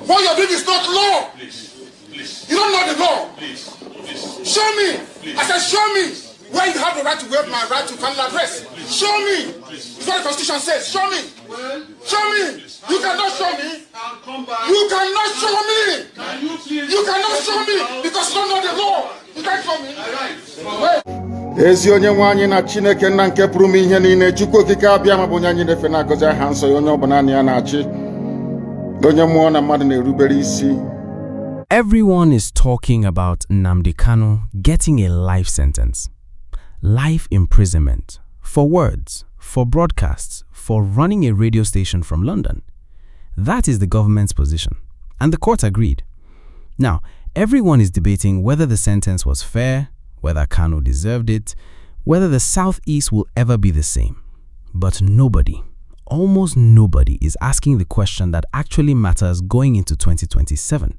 What you're doing is not law. Please. You don't know the law. Please. Show me. I said, show me where you have the right to waive my right to final address. Show me. It's what the Constitution says. Show me. Show me. You cannot show me. You cannot show me. You cannot show me because you don't know the law. You can't show me. Ezi onye nwe anyị na Chineke nna nke pụrụ m ihe niile Chukwu okike abịa ma bụ onye anyị na-efe na-agọzi aha nsọ ya onye ọbụla ya na-achị onye mmụọ na mmadụ na-erubere isi. Everyone is talking about Nnamdi Kanu getting a life sentence. Life imprisonment for words, for broadcasts, for running a radio station from London. That is the government's position, and the court agreed. Now, everyone is debating whether the sentence was fair, whether Kanu deserved it, whether the Southeast will ever be the same. But nobody, almost nobody, is asking the question that actually matters going into 2027.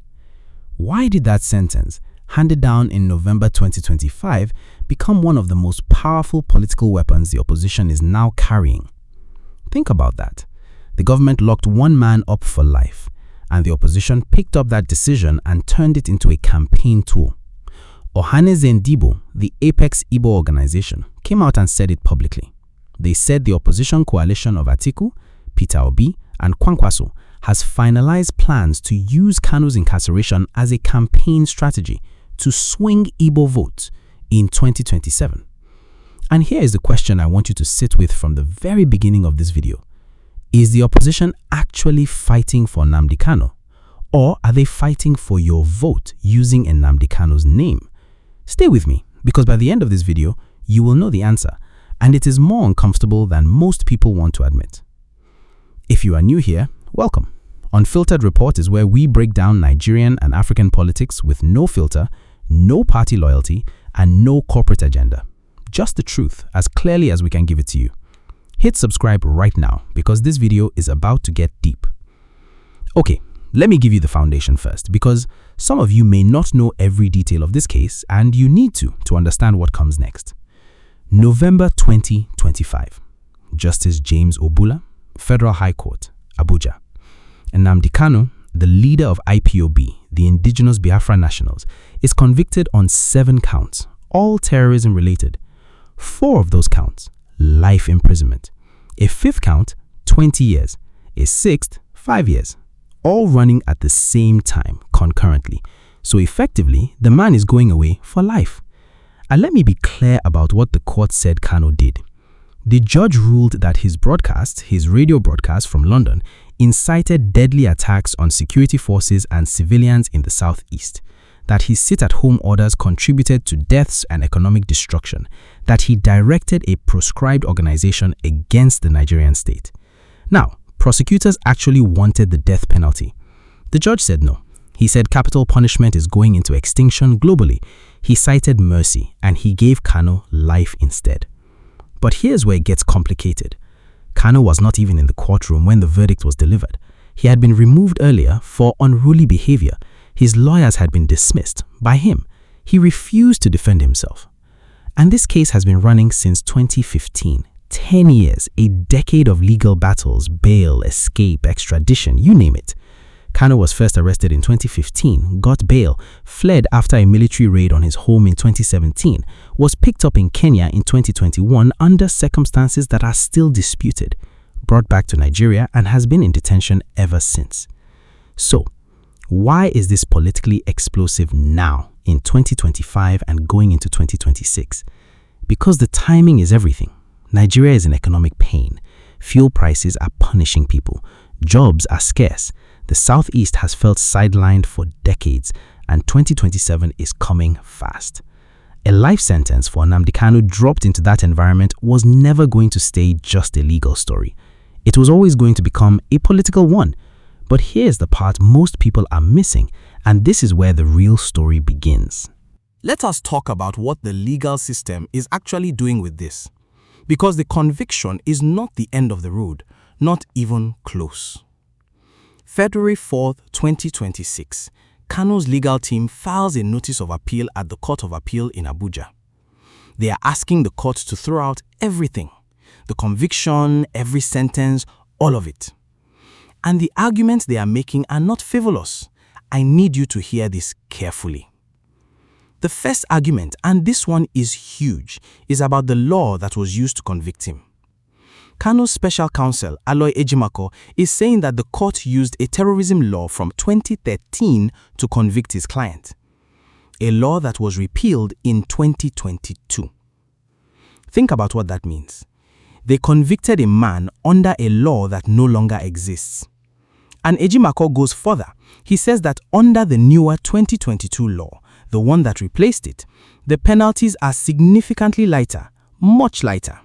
Why did that sentence, handed down in November 2025, become one of the most powerful political weapons the opposition is now carrying? Think about that. The government locked one man up for life, and the opposition picked up that decision and turned it into a campaign tool. Ohaneze Ndigbo, the Apex Igbo organization, came out and said it publicly. They said the opposition coalition of Atiku, Peter Obi, and Kwankwaso has finalized plans to use Kanu's incarceration as a campaign strategy to swing Igbo votes in 2027. And here is the question I want you to sit with from the very beginning of this video. Is the opposition actually fighting for Nnamdi Kanu? Or are they fighting for your vote using Nnamdi Kanu's name? Stay with me, because by the end of this video, you will know the answer, and it is more uncomfortable than most people want to admit. If you are new here, welcome. Unfiltered Report is where we break down Nigerian and African politics with no filter, no party loyalty, and no corporate agenda. Just the truth, as clearly as we can give it to you. Hit subscribe right now, because this video is about to get deep. Okay, let me give you the foundation first, because some of you may not know every detail of this case, and you need to understand what comes next. November 2025. Justice James Obula, Federal High Court, Abuja. Nnamdi Kanu, the leader of IPOB, the Indigenous Biafra Nationals, is convicted on 7 counts, all terrorism related. 4 of those counts, life imprisonment. A 5th count, 20 years. A 6th, 5 years. All running at the same time, concurrently. So effectively, the man is going away for life. And let me be clear about what the court said Kanu did. The judge ruled that his broadcast, his radio broadcast from London, incited deadly attacks on security forces and civilians in the Southeast, that his sit-at-home orders contributed to deaths and economic destruction, that he directed a proscribed organization against the Nigerian state. Now, prosecutors actually wanted the death penalty. The judge said no. He said capital punishment is going into extinction globally. He cited mercy, and he gave Kanu life instead. But here's where it gets complicated. Kanu was not even in the courtroom when the verdict was delivered. He had been removed earlier for unruly behavior. His lawyers had been dismissed by him. He refused to defend himself. And this case has been running since 2015. 10 years, a decade of legal battles, bail, escape, extradition, you name it. Kanu was first arrested in 2015, got bail, fled after a military raid on his home in 2017, was picked up in Kenya in 2021 under circumstances that are still disputed, brought back to Nigeria, and has been in detention ever since. So, why is this politically explosive now in 2025 and going into 2026? Because the timing is everything. Nigeria is in economic pain. Fuel prices are punishing people. Jobs are scarce. The Southeast has felt sidelined for decades, and 2027 is coming fast. A life sentence for Nnamdi Kanu dropped into that environment was never going to stay just a legal story. It was always going to become a political one. But here's the part most people are missing, and this is where the real story begins. Let us talk about what the legal system is actually doing with this. Because the conviction is not the end of the road, not even close. February 4th, 2026, Kanu's legal team files a notice of appeal at the Court of Appeal in Abuja. They are asking the court to throw out everything, the conviction, every sentence, all of it. And the arguments they are making are not frivolous. I need you to hear this carefully. The first argument, and this one is huge, is about the law that was used to convict him. Kanu's special counsel, Aloy Ejimako, is saying that the court used a terrorism law from 2013 to convict his client, a law that was repealed in 2022. Think about what that means. They convicted a man under a law that no longer exists. And Ejimako goes further. He says that under the newer 2022 law, the one that replaced it, the penalties are significantly lighter, much lighter.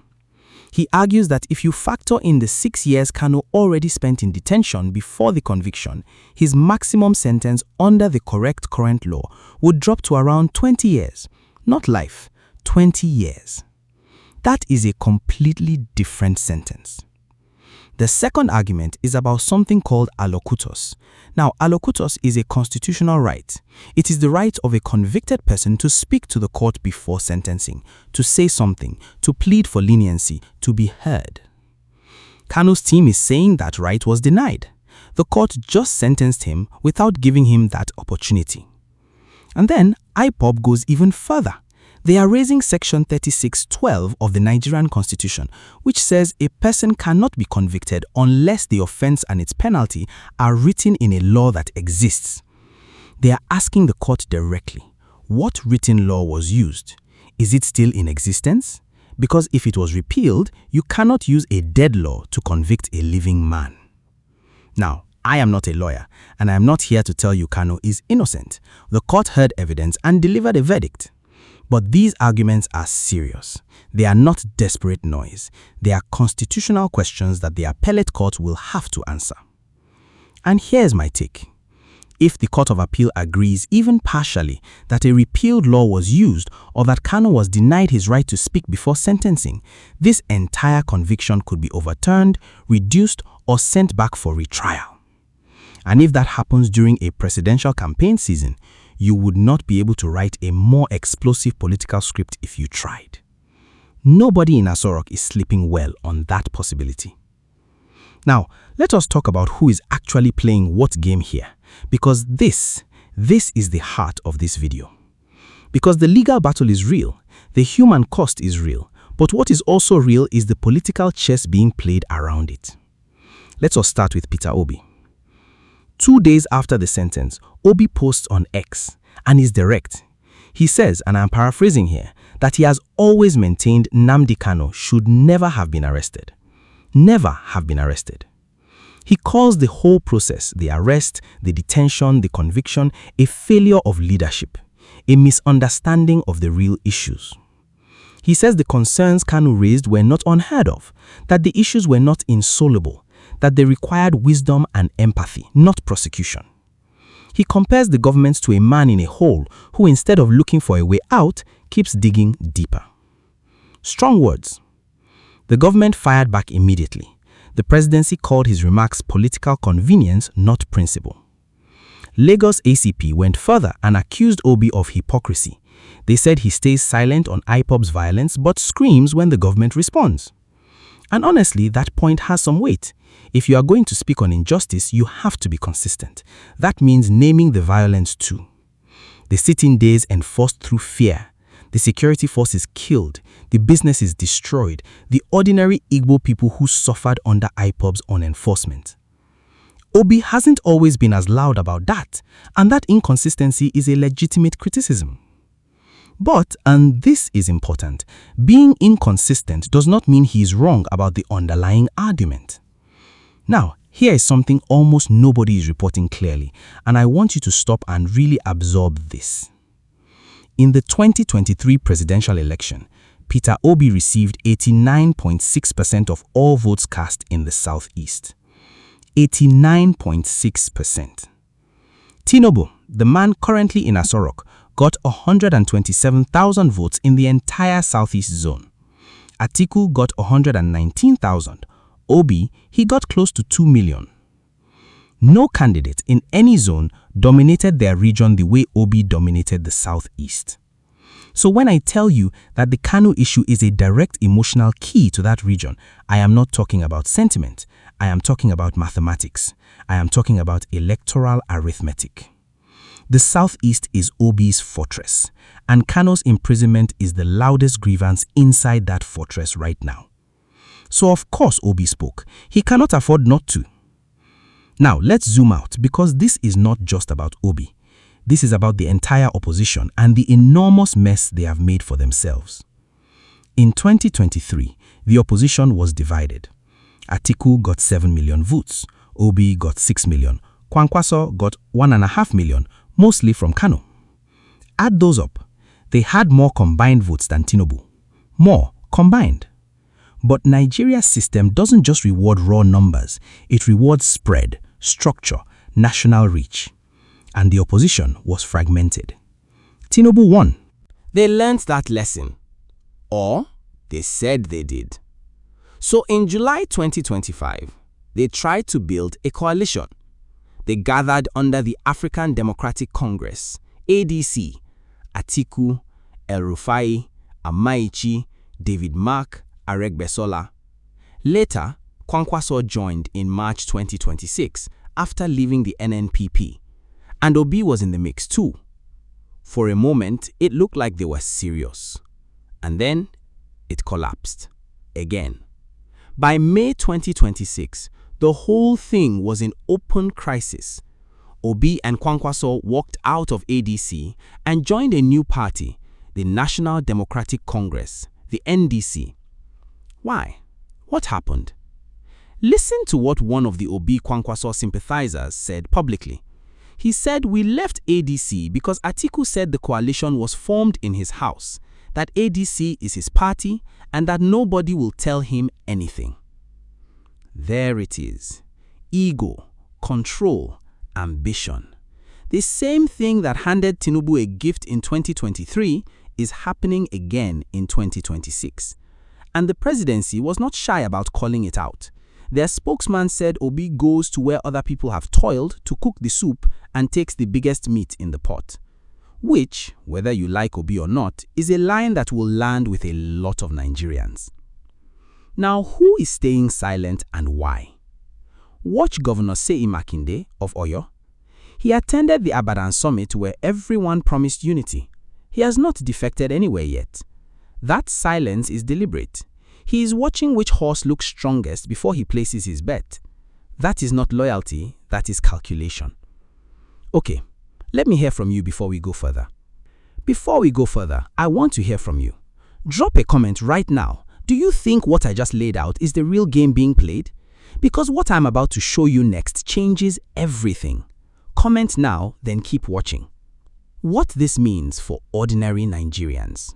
He argues that if you factor in the 6 years Kanu already spent in detention before the conviction, his maximum sentence under the correct current law would drop to around 20 years. Not life, 20 years. That is a completely different sentence. The second argument is about something called allocutus. Now, allocutus is a constitutional right. It is the right of a convicted person to speak to the court before sentencing, to say something, to plead for leniency, to be heard. Kanu's team is saying that right was denied. The court just sentenced him without giving him that opportunity. And then IPOB goes even further. They are raising Section 36(12) of the Nigerian Constitution, which says a person cannot be convicted unless the offense and its penalty are written in a law that exists. They are asking the court directly, what written law was used? Is it still in existence? Because if it was repealed, you cannot use a dead law to convict a living man. Now, I am not a lawyer, and I am not here to tell you Kanu is innocent. The court heard evidence and delivered a verdict. But these arguments are serious. They are not desperate noise. They are constitutional questions that the appellate court will have to answer. And here's my take. If the Court of Appeal agrees even partially that a repealed law was used or that Kanu was denied his right to speak before sentencing, this entire conviction could be overturned, reduced, or sent back for retrial. And if that happens during a presidential campaign season, you would not be able to write a more explosive political script if you tried. Nobody in Aso Rock is sleeping well on that possibility. Now, let us talk about who is actually playing what game here, because this is the heart of this video. Because the legal battle is real, the human cost is real, but what is also real is the political chess being played around it. Let us start with Peter Obi. 2 days after the sentence, Obi posts on X and is direct. He says, and I'm paraphrasing here, that he has always maintained Nnamdi Kanu should never have been arrested. Never have been arrested. He calls the whole process, the arrest, the detention, the conviction, a failure of leadership, a misunderstanding of the real issues. He says the concerns Kanu raised were not unheard of, that the issues were not insoluble, that they required wisdom and empathy, not prosecution. He compares the government to a man in a hole who, instead of looking for a way out, keeps digging deeper. Strong words. The government fired back immediately. The presidency called his remarks political convenience, not principle. Lagos ACP went further and accused Obi of hypocrisy. They said he stays silent on IPOB's violence but screams when the government responds. And honestly, that point has some weight. If you are going to speak on injustice, you have to be consistent. That means naming the violence too. The sit-in days enforced through fear. The security force is killed. The business is destroyed. The ordinary Igbo people who suffered under IPOB's unenforcement. Obi hasn't always been as loud about that, and that inconsistency is a legitimate criticism. But, and this is important, being inconsistent does not mean he is wrong about the underlying argument. Now, here is something almost nobody is reporting clearly, and I want you to stop and really absorb this. In the 2023 presidential election, Peter Obi received 89.6% of all votes cast in the Southeast. 89.6%. TINUBU, the man currently in Aso Rock, got 127,000 votes in the entire Southeast zone. Atiku got 119,000. Obi, he got close to 2 million. No candidate in any zone dominated their region the way Obi dominated the Southeast. So when I tell you that the Kanu issue is a direct emotional key to that region, I am not talking about sentiment. I am talking about mathematics. I am talking about electoral arithmetic. The Southeast is Obi's fortress, and Kanu's imprisonment is the loudest grievance inside that fortress right now. So of course Obi spoke. He cannot afford not to. Now let's zoom out, because this is not just about Obi. This is about the entire opposition and the enormous mess they have made for themselves. In 2023, the opposition was divided. Atiku got 7 million votes, Obi got 6 million, Kwankwaso got 1.5 million, mostly from Kanu. Add those up, they had more combined votes than Tinubu. More combined. But Nigeria's system doesn't just reward raw numbers, it rewards spread, structure, national reach. And the opposition was fragmented. Tinubu won. They learned that lesson. Or they said they did. So in July 2025, they tried to build a coalition. They gathered under the African Democratic Congress, ADC, Atiku, El-Rufai, Amaichi, David Mark, Aregbesola. Later, Kwankwaso joined in March 2026 after leaving the NNPP. And Obi was in the mix too. For a moment, it looked like they were serious. And then, it collapsed. Again. By May 2026, the whole thing was in open crisis. Obi and Kwankwaso walked out of ADC and joined a new party, the National Democratic Congress, the NDC. Why? What happened? Listen to what one of the Obi-Kwankwaso sympathizers said publicly. He said, "We left ADC because Atiku said the coalition was formed in his house, that ADC is his party, and that nobody will tell him anything." There it is. Ego, control, ambition. The same thing that handed Tinubu a gift in 2023 is happening again in 2026. And the presidency was not shy about calling it out. Their spokesman said Obi goes to where other people have toiled to cook the soup and takes the biggest meat in the pot. Which, whether you like Obi or not, is a line that will land with a lot of Nigerians. Now, who is staying silent and why? Watch Governor Seyi Makinde of Oyo. He attended the Abadan summit where everyone promised unity. He has not defected anywhere yet. That silence is deliberate. He is watching which horse looks strongest before he places his bet. That is not loyalty, that is calculation. Okay, let me hear from you before we go further. Before we go further, I want to hear from you. Drop a comment right now. Do you think what I just laid out is the real game being played? Because what I'm about to show you next changes everything. Comment now, then keep watching. What this means for ordinary Nigerians.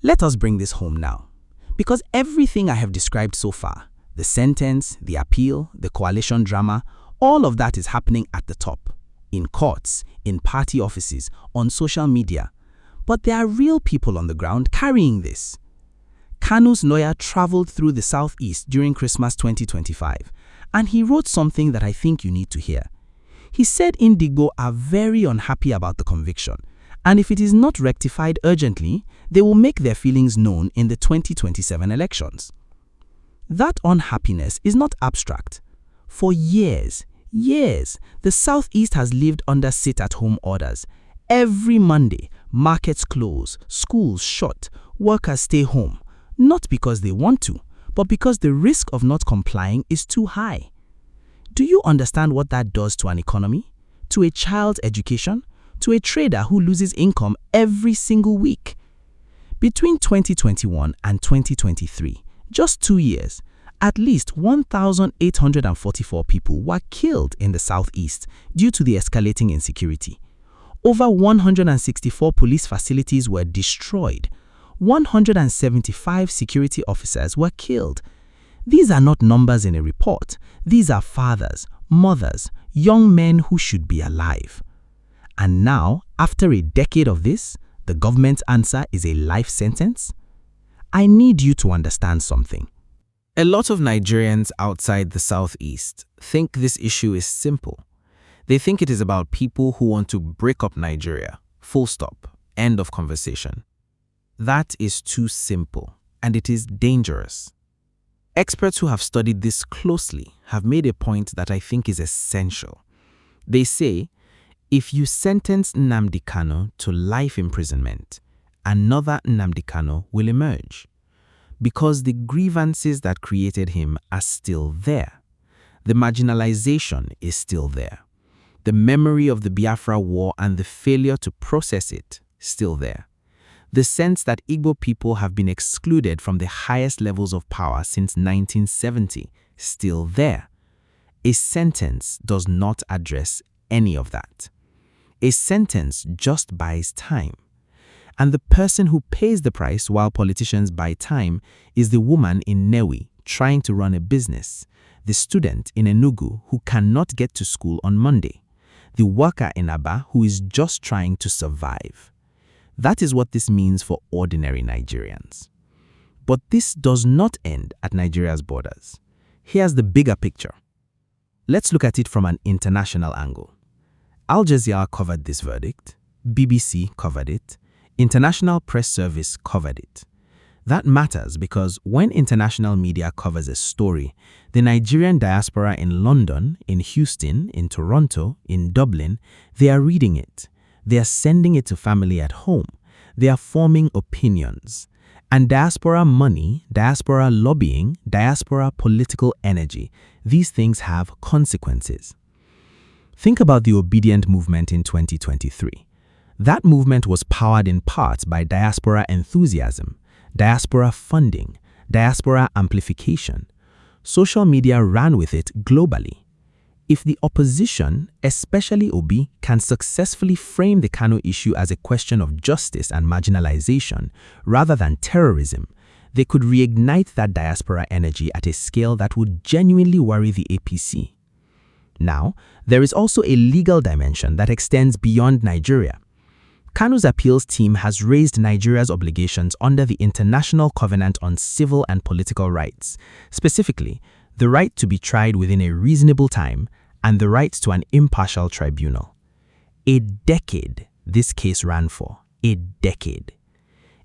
Let us bring this home now. Because everything I have described so far, the sentence, the appeal, the coalition drama, all of that is happening at the top, in courts, in party offices, on social media. But there are real people on the ground carrying this. Kanu's lawyer traveled through the Southeast during Christmas 2025, and he wrote something that I think you need to hear. He said Indigo are very unhappy about the conviction, and if it is not rectified urgently, they will make their feelings known in the 2027 elections. That unhappiness is not abstract. For years, the Southeast has lived under sit-at-home orders. Every Monday, markets close, schools shut, workers stay home, not because they want to, but because the risk of not complying is too high. Do you understand what that does to an economy, to a child's education, to a trader who loses income every single week? Between 2021 and 2023, just 2 years, at least 1,844 people were killed in the Southeast due to the escalating insecurity. Over 164 police facilities were destroyed. 175 security officers were killed. These are not numbers in a report. These are fathers, mothers, young men who should be alive. And now, after a decade of this, the government's answer is a life sentence? I need you to understand something. A lot of Nigerians outside the Southeast think this issue is simple. They think it is about people who want to break up Nigeria. Full stop. End of conversation. That is too simple, and it is dangerous. Experts who have studied this closely have made a point that I think is essential. They say, if you sentence Nnamdi Kanu to life imprisonment, another Nnamdi Kanu will emerge. Because the grievances that created him are still there. The marginalization is still there. The memory of the Biafra War and the failure to process it still there. The sense that Igbo people have been excluded from the highest levels of power since 1970 still there. A sentence does not address any of that. A sentence just buys time. And the person who pays the price while politicians buy time is the woman in Newi trying to run a business, the student in Enugu who cannot get to school on Monday, the worker in Aba who is just trying to survive. That is what this means for ordinary Nigerians. But this does not end at Nigeria's borders. Here's the bigger picture. Let's look at it from an international angle. Al Jazeera covered this verdict, BBC covered it, International Press Service covered it. That matters because when international media covers a story, the Nigerian diaspora in London, in Houston, in Toronto, in Dublin, they are reading it. They are sending it to family at home. They are forming opinions. And diaspora money, diaspora lobbying, diaspora political energy, these things have consequences. Think about the Obedient movement in 2023. That movement was powered in part by diaspora enthusiasm, diaspora funding, diaspora amplification. Social media ran with it globally. If the opposition, especially Obi, can successfully frame the Kanu issue as a question of justice and marginalization rather than terrorism, they could reignite that diaspora energy at a scale that would genuinely worry the APC. Now, there is also a legal dimension that extends beyond Nigeria. Kanu's appeals team has raised Nigeria's obligations under the International Covenant on Civil and Political Rights, specifically the right to be tried within a reasonable time and the right to an impartial tribunal. A decade this case ran for. A decade.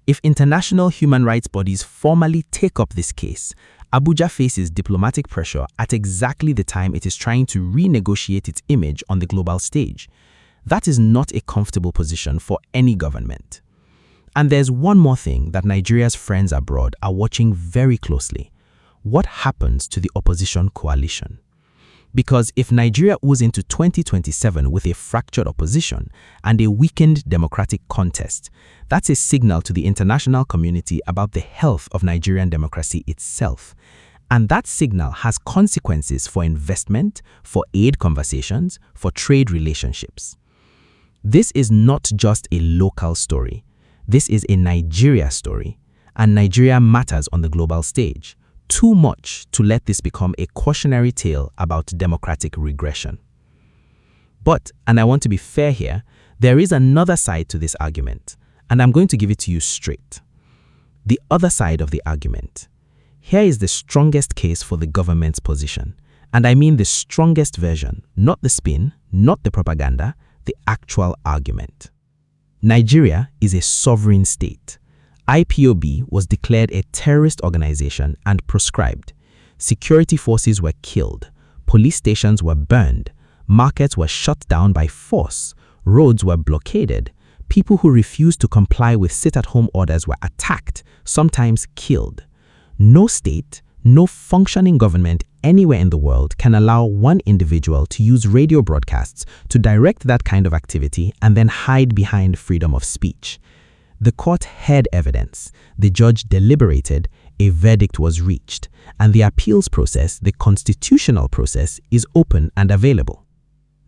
If international human rights bodies formally take up this case, Abuja faces diplomatic pressure at exactly the time it is trying to renegotiate its image on the global stage. That is not a comfortable position for any government. And there's one more thing that Nigeria's friends abroad are watching very closely. What happens to the opposition coalition? Because if Nigeria moves into 2027 with a fractured opposition and a weakened democratic contest, that's a signal to the international community about the health of Nigerian democracy itself. And that signal has consequences for investment, for aid conversations, for trade relationships. This is not just a local story. This is a Nigeria story, and Nigeria matters on the global stage. Too much to let this become a cautionary tale about democratic regression. But, and I want to be fair here, there is another side to this argument, and I'm going to give it to you straight. The other side of the argument. Here is the strongest case for the government's position, and I mean the strongest version, not the spin, not the propaganda, the actual argument. Nigeria is a sovereign state. IPOB was declared a terrorist organization and proscribed. Security forces were killed. Police stations were burned. Markets were shut down by force. Roads were blockaded. People who refused to comply with sit-at-home orders were attacked, sometimes killed. No state, no functioning government anywhere in the world can allow one individual to use radio broadcasts to direct that kind of activity and then hide behind freedom of speech. The court heard evidence, the judge deliberated, a verdict was reached, and the appeals process, the constitutional process, is open and available.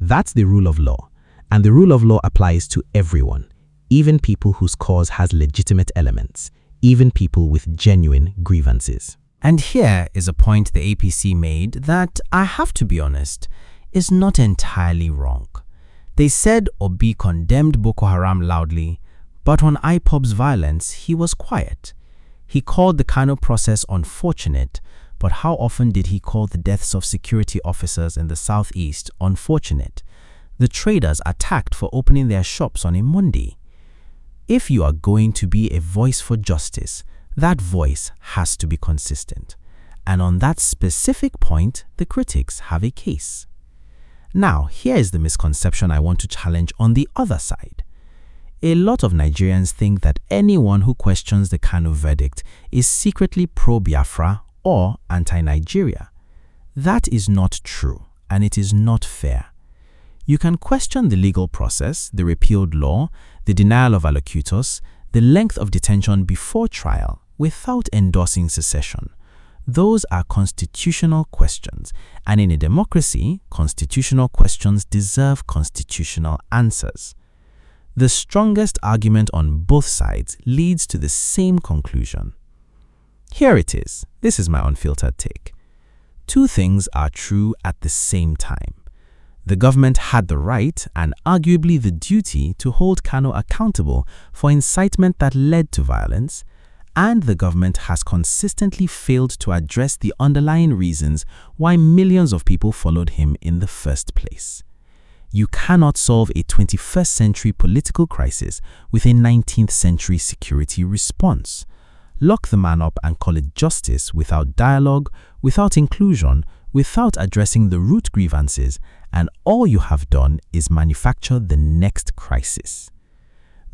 That's the rule of law, and the rule of law applies to everyone, even people whose cause has legitimate elements, even people with genuine grievances. And here is a point the APC made that, I have to be honest, is not entirely wrong. They said Obi condemned Boko Haram loudly, but on IPOB's violence, he was quiet. He called the Kanu process unfortunate, but how often did he call the deaths of security officers in the southeast unfortunate? The traders attacked for opening their shops on a Monday. If you are going to be a voice for justice, that voice has to be consistent. and on that specific point, the critics have a case. Now, here is the misconception I want to challenge on the other side. A lot of Nigerians think that anyone who questions the Kanu verdict is secretly pro-Biafra or anti-Nigeria. That is not true, and it is not fair. You can question the legal process, the repealed law, the denial of allocutus, the length of detention before trial, without endorsing secession. Those are constitutional questions, and in a democracy, constitutional questions deserve constitutional answers. The strongest argument on both sides leads to the same conclusion. Here it is. This is my unfiltered take. Two things are true at the same time. The government had the right and arguably the duty to hold Kanu accountable for incitement that led to violence, and the government has consistently failed to address the underlying reasons why millions of people followed him in the first place. You cannot solve a 21st century political crisis with a 19th century security response. Lock the man up and call it justice without dialogue, without inclusion, without addressing the root grievances, and all you have done is manufacture the next crisis.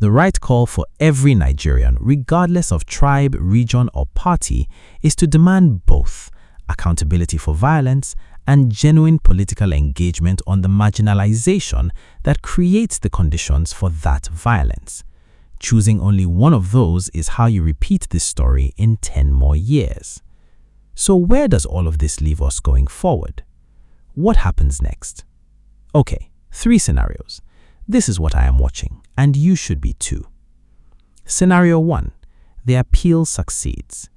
The right call for every Nigerian, regardless of tribe, region, or party, is to demand both accountability for violence and genuine political engagement on the marginalization that creates the conditions for that violence. Choosing only one of those is how you repeat this story in 10 more years. So where does all of this leave us going forward? What happens next? Okay, 3 scenarios. This is what I am watching, and you should be too. Scenario 1. The appeal succeeds.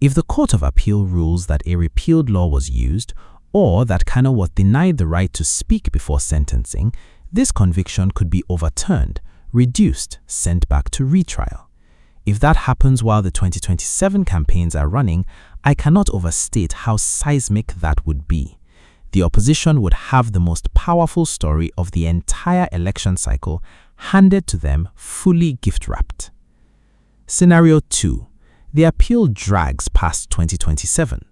If the Court of Appeal rules that a repealed law was used, or that Kanu was denied the right to speak before sentencing, this conviction could be overturned, reduced, sent back to retrial. If that happens while the 2027 campaigns are running, I cannot overstate how seismic that would be. The opposition would have the most powerful story of the entire election cycle handed to them fully gift-wrapped. Scenario 2. The appeal drags past 2027.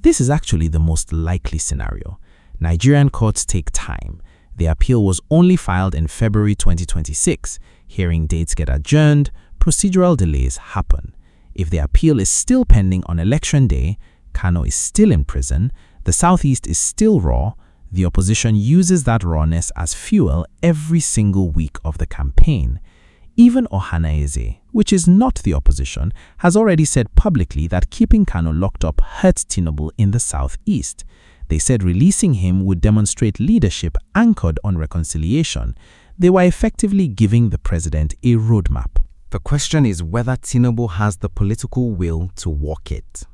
This is actually the most likely scenario. Nigerian courts take time. The appeal was only filed in February 2026. Hearing dates get adjourned, procedural delays happen. If the appeal is still pending on election day, Kanu is still in prison, the Southeast is still raw, the opposition uses that rawness as fuel every single week of the campaign. Even Ohanaeze, which is not the opposition, has already said publicly that keeping Kanu locked up hurts Tinubu in the Southeast. They said releasing him would demonstrate leadership anchored on reconciliation. They were effectively giving the president a roadmap. The question is whether Tinubu has the political will to walk it.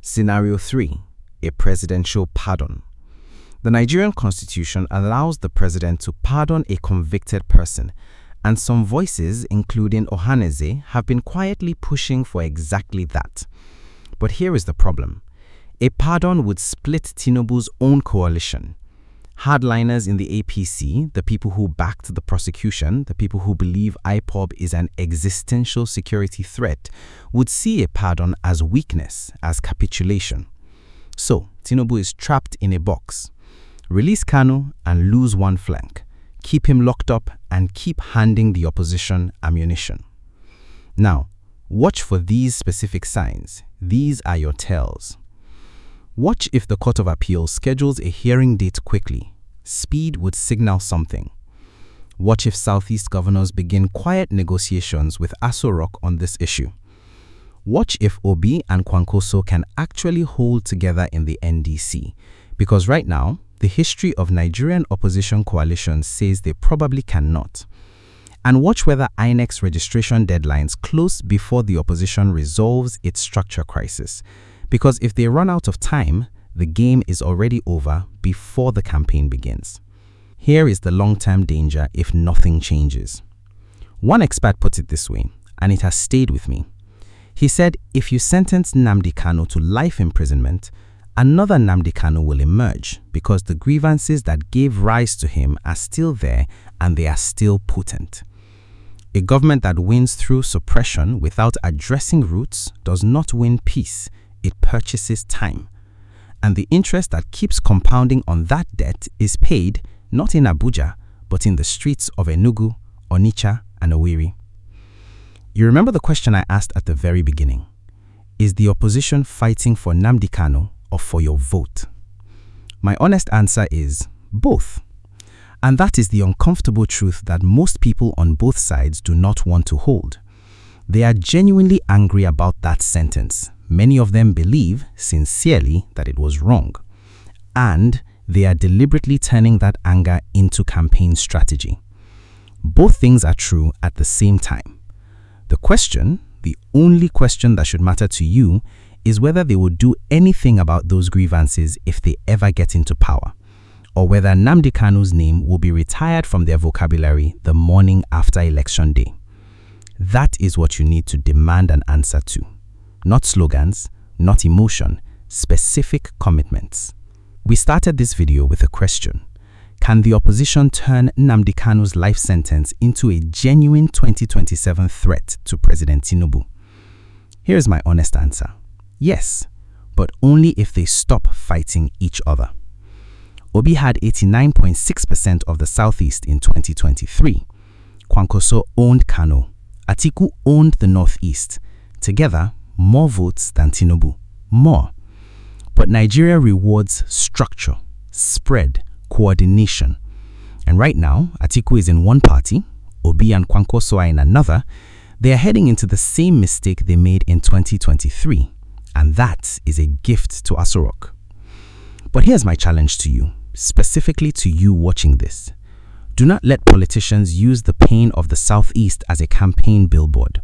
Scenario 3. A presidential pardon. The Nigerian constitution allows the president to pardon a convicted person, and some voices, including Ohanaeze, have been quietly pushing for exactly that. But here is the problem. A pardon would split Tinubu's own coalition. Hardliners in the APC, the people who backed the prosecution, the people who believe IPOB is an existential security threat, would see a pardon as weakness, as capitulation. So, Tinubu is trapped in a box. Release Kanu and lose one flank. Keep him locked up and keep handing the opposition ammunition. Now, watch for these specific signs. These are your tells. Watch if the Court of Appeal schedules a hearing date quickly. Speed would signal something. Watch if Southeast governors begin quiet negotiations with Aso Rock on this issue. Watch if Obi and Kwankwaso can actually hold together in the NDC, because right now, the history of Nigerian opposition coalitions says they probably cannot. And watch whether INEC's registration deadlines close before the opposition resolves its structure crisis. Because if they run out of time, the game is already over before the campaign begins. Here is the long-term danger if nothing changes. One expert put it this way, and it has stayed with me. He said, if you sentence Nnamdi Kanu to life imprisonment, another Nnamdi Kanu will emerge because the grievances that gave rise to him are still there and they are still potent. A government that wins through suppression without addressing roots does not win peace, it purchases time. And the interest that keeps compounding on that debt is paid not in Abuja, but in the streets of Enugu, Onitsha, and Owerri. You remember the question I asked at the very beginning? Is the opposition fighting for Nnamdi Kanu or for your vote? My honest answer is both. And that is the uncomfortable truth that most people on both sides do not want to hold. They are genuinely angry about that sentence. Many of them believe sincerely that it was wrong. And they are deliberately turning that anger into campaign strategy. Both things are true at the same time. The only question that should matter to you is whether they will do anything about those grievances if they ever get into power, or whether Nnamdi Kanu's name will be retired from their vocabulary the morning after Election Day. That is what you need to demand an answer to. Not slogans, not emotion, specific commitments. We started this video with a question. Can the opposition turn Nnamdi Kanu's life sentence into a genuine 2027 threat to President Tinubu? Here's my honest answer. Yes, but only if they stop fighting each other. Obi had 89.6% of the Southeast in 2023. Kwankwaso owned Kanu. Atiku owned the Northeast. Together, more votes than Tinubu. More. But Nigeria rewards structure, spread, coordination. And right now, Atiku is in one party, Obi and Kwankwaso are in another. They are heading into the same mistake they made in 2023. And that is a gift to Aso Rock. But here's my challenge to you, specifically to you watching this. Do not let politicians use the pain of the Southeast as a campaign billboard.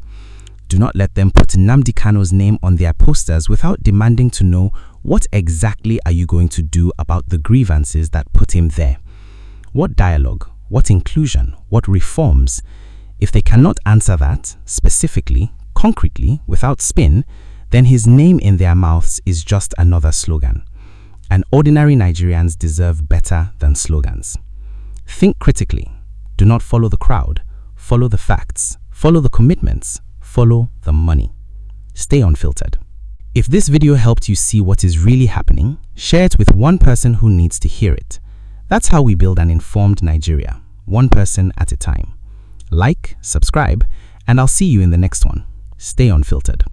Do not let them put Nnamdi Kanu's name on their posters without demanding to know what exactly are you going to do about the grievances that put him there. What dialogue, what inclusion, what reforms? If they cannot answer that, specifically, concretely, without spin, then his name in their mouths is just another slogan. And ordinary Nigerians deserve better than slogans. Think critically. Do not follow the crowd. Follow the facts. Follow the commitments. Follow the money. Stay unfiltered. If this video helped you see what is really happening, share it with one person who needs to hear it. That's how we build an informed Nigeria, one person at a time. Like, subscribe, and I'll see you in the next one. Stay unfiltered.